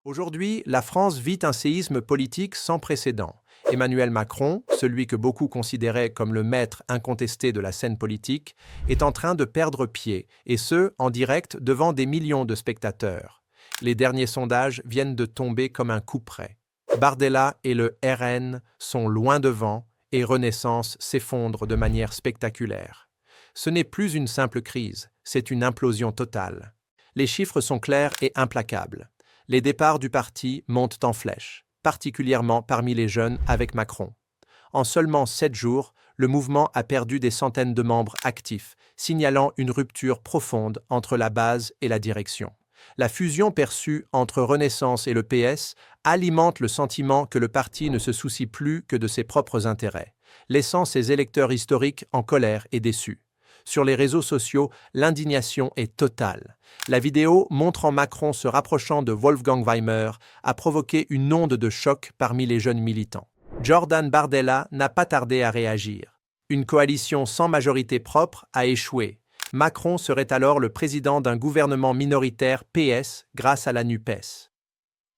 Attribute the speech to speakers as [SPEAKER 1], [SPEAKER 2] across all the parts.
[SPEAKER 1] Aujourd'hui, la France vit un séisme politique sans précédent. Emmanuel Macron, celui que beaucoup considéraient comme le maître incontesté de la scène politique, est en train de perdre pied, et ce, en direct devant des millions de spectateurs. Les derniers sondages viennent de tomber comme un couperet. Bardella et le RN sont loin devant, et Renaissance s'effondre de manière spectaculaire. Ce n'est plus une simple crise, c'est une implosion totale. Les chiffres sont clairs et implacables. Les départs du parti montent en flèche, particulièrement parmi les jeunes avec Macron. En seulement 7 jours, le mouvement a perdu des centaines de membres actifs, signalant une rupture profonde entre la base et la direction. La fusion perçue entre Renaissance et le PS alimente le sentiment que le parti ne se soucie plus que de ses propres intérêts, laissant ses électeurs historiques en colère et déçus. Sur les réseaux sociaux, l'indignation est totale. La vidéo montrant Macron se rapprochant de Wolfgang Weimer a provoqué une onde de choc parmi les jeunes militants. Jordan Bardella n'a pas tardé à réagir. Une coalition sans majorité propre a échoué. Macron serait alors le président d'un gouvernement minoritaire PS grâce à la NUPES.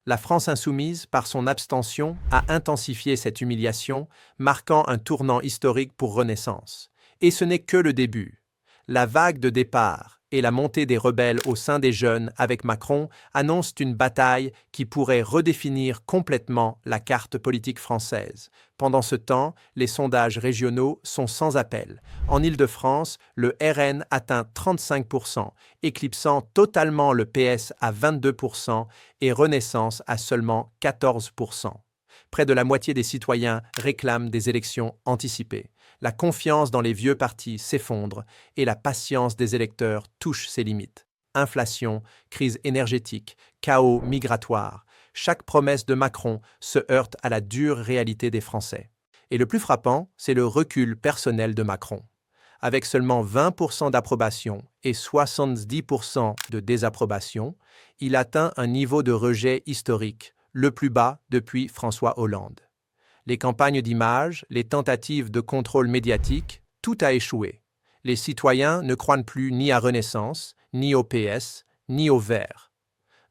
[SPEAKER 1] La France insoumise, par son abstention, a intensifié cette humiliation, marquant un tournant historique pour Renaissance. Et ce n'est que le début. La vague de départ et la montée des rebelles au sein des jeunes avec Macron annoncent une bataille qui pourrait redéfinir complètement la carte politique française. Pendant ce temps, les sondages régionaux sont sans appel. En Île-de-France, le RN atteint 35%, éclipsant totalement le PS à 22% et Renaissance à seulement 14%. Près de la moitié des citoyens réclament des élections anticipées. La confiance dans les vieux partis s'effondre et la patience des électeurs touche ses limites. Inflation, crise énergétique, chaos migratoire. Chaque promesse de Macron se heurte à la dure réalité des Français. Et le plus frappant, c'est le recul personnel de Macron. Avec seulement 20% d'approbation et 70% de désapprobation, il atteint un niveau de rejet historique, le plus bas depuis François Hollande. Les campagnes d'image, les tentatives de contrôle médiatique, tout a échoué. Les citoyens ne croient plus ni à Renaissance, ni au PS, ni au Verts.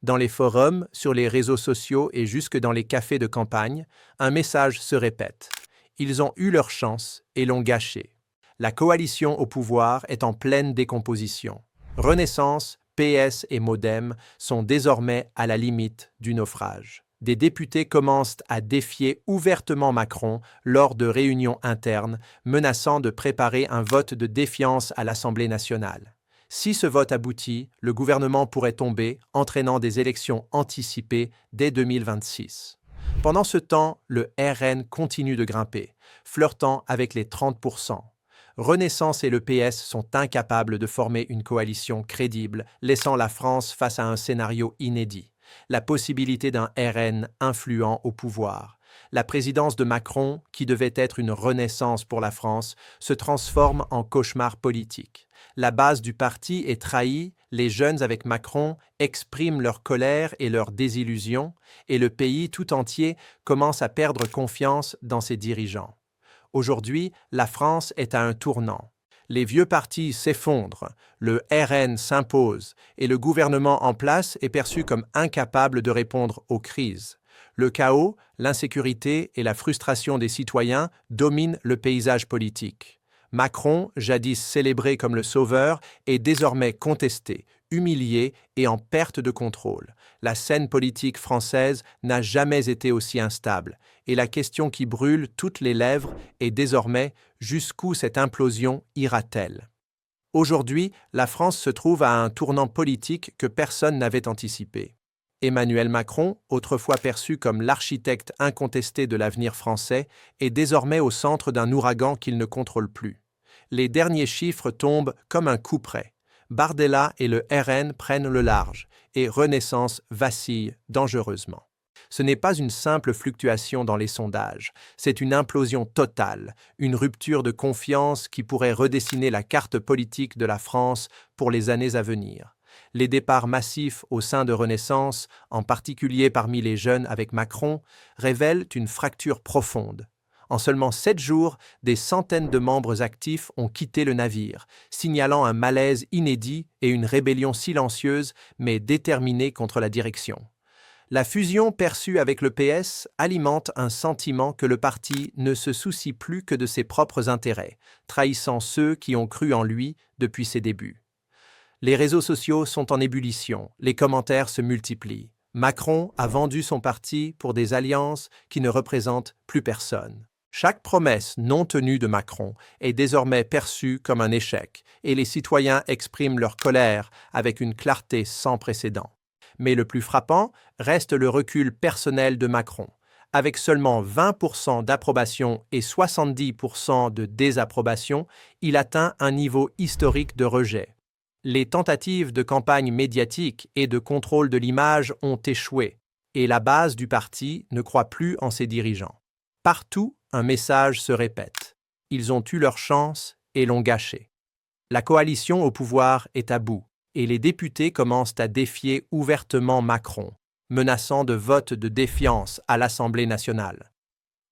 [SPEAKER 1] Dans les forums, sur les réseaux sociaux et jusque dans les cafés de campagne, un message se répète. Ils ont eu leur chance et l'ont gâchée. La coalition au pouvoir est en pleine décomposition. Renaissance, PS et Modem sont désormais à la limite du naufrage. Des députés commencent à défier ouvertement Macron lors de réunions internes, menaçant de préparer un vote de défiance à l'Assemblée nationale. Si ce vote aboutit, le gouvernement pourrait tomber, entraînant des élections anticipées dès 2026. Pendant ce temps, le RN continue de grimper, flirtant avec les 30%. Renaissance et le PS sont incapables de former une coalition crédible, laissant la France face à un scénario inédit. La possibilité d'un RN influent au pouvoir. La présidence de Macron, qui devait être une renaissance pour la France, se transforme en cauchemar politique. La base du parti est trahie, les jeunes avec Macron expriment leur colère et leur désillusion, et le pays tout entier commence à perdre confiance dans ses dirigeants. Aujourd'hui, la France est à un tournant. Les vieux partis s'effondrent, le RN s'impose et le gouvernement en place est perçu comme incapable de répondre aux crises. Le chaos, l'insécurité et la frustration des citoyens dominent le paysage politique. Macron, jadis célébré comme le sauveur, est désormais contesté, humilié et en perte de contrôle. La scène politique française n'a jamais été aussi instable, et la question qui brûle toutes les lèvres est désormais jusqu'où cette implosion ira-t-elle? Aujourd'hui, la France se trouve à un tournant politique que personne n'avait anticipé. Emmanuel Macron, autrefois perçu comme l'architecte incontesté de l'avenir français, est désormais au centre d'un ouragan qu'il ne contrôle plus. Les derniers chiffres tombent comme un couperet. Bardella et le RN prennent le large, et Renaissance vacille dangereusement. Ce n'est pas une simple fluctuation dans les sondages, c'est une implosion totale, une rupture de confiance qui pourrait redessiner la carte politique de la France pour les années à venir. Les départs massifs au sein de Renaissance, en particulier parmi les jeunes avec Macron, révèlent une fracture profonde. En seulement 7 jours, des centaines de membres actifs ont quitté le navire, signalant un malaise inédit et une rébellion silencieuse mais déterminée contre la direction. La fusion perçue avec le PS alimente un sentiment que le parti ne se soucie plus que de ses propres intérêts, trahissant ceux qui ont cru en lui depuis ses débuts. Les réseaux sociaux sont en ébullition, les commentaires se multiplient. Macron a vendu son parti pour des alliances qui ne représentent plus personne. Chaque promesse non tenue de Macron est désormais perçue comme un échec, et les citoyens expriment leur colère avec une clarté sans précédent. Mais le plus frappant reste le recul personnel de Macron. Avec seulement 20% d'approbation et 70% de désapprobation, il atteint un niveau historique de rejet. Les tentatives de campagne médiatique et de contrôle de l'image ont échoué, et la base du parti ne croit plus en ses dirigeants. Partout, un message se répète. Ils ont eu leur chance et l'ont gâchée. La coalition au pouvoir est à bout, et les députés commencent à défier ouvertement Macron, menaçant de vote de défiance à l'Assemblée nationale.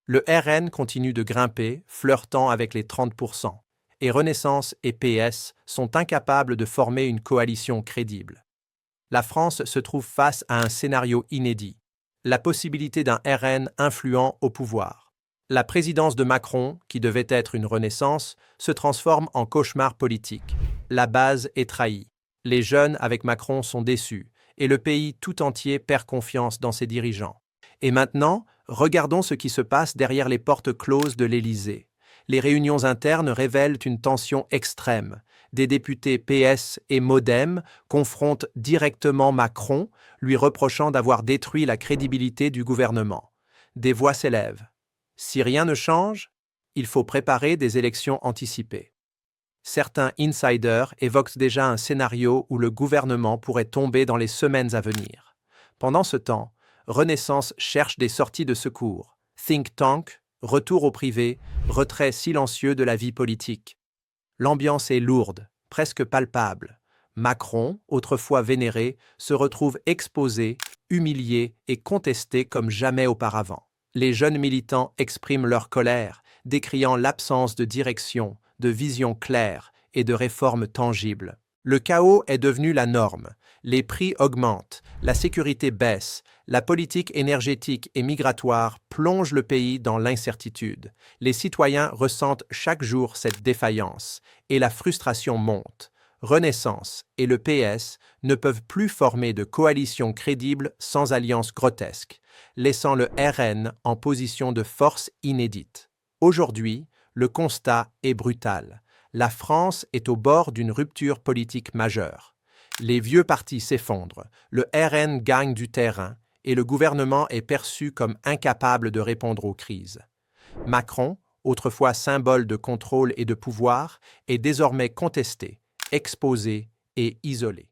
[SPEAKER 1] Le RN continue de grimper, flirtant avec les 30%, et Renaissance et PS sont incapables de former une coalition crédible. La France se trouve face à un scénario inédit, la possibilité d'un RN influent au pouvoir. La présidence de Macron, qui devait être une renaissance, se transforme en cauchemar politique. La base est trahie. Les jeunes avec Macron sont déçus, et le pays tout entier perd confiance dans ses dirigeants. Et maintenant, regardons ce qui se passe derrière les portes closes de l'Élysée. Les réunions internes révèlent une tension extrême. Des députés PS et Modem confrontent directement Macron, lui reprochant d'avoir détruit la crédibilité du gouvernement. Des voix s'élèvent. Si rien ne change, il faut préparer des élections anticipées. Certains insiders évoquent déjà un scénario où le gouvernement pourrait tomber dans les semaines à venir. Pendant ce temps, Renaissance cherche des sorties de secours. Think tank, retour au privé, retrait silencieux de la vie politique. L'ambiance est lourde, presque palpable. Macron, autrefois vénéré, se retrouve exposé, humilié et contesté comme jamais auparavant. Les jeunes militants expriment leur colère, décriant l'absence de direction, de vision claire et de réformes tangibles. Le chaos est devenu la norme. Les prix augmentent, la sécurité baisse, la politique énergétique et migratoire plonge le pays dans l'incertitude. Les citoyens ressentent chaque jour cette défaillance et la frustration monte. Renaissance et le PS ne peuvent plus former de coalition crédible sans alliance grotesque, laissant le RN en position de force inédite. Aujourd'hui, le constat est brutal. La France est au bord d'une rupture politique majeure. Les vieux partis s'effondrent, le RN gagne du terrain et le gouvernement est perçu comme incapable de répondre aux crises. Macron, autrefois symbole de contrôle et de pouvoir, est désormais contesté, exposé et isolé.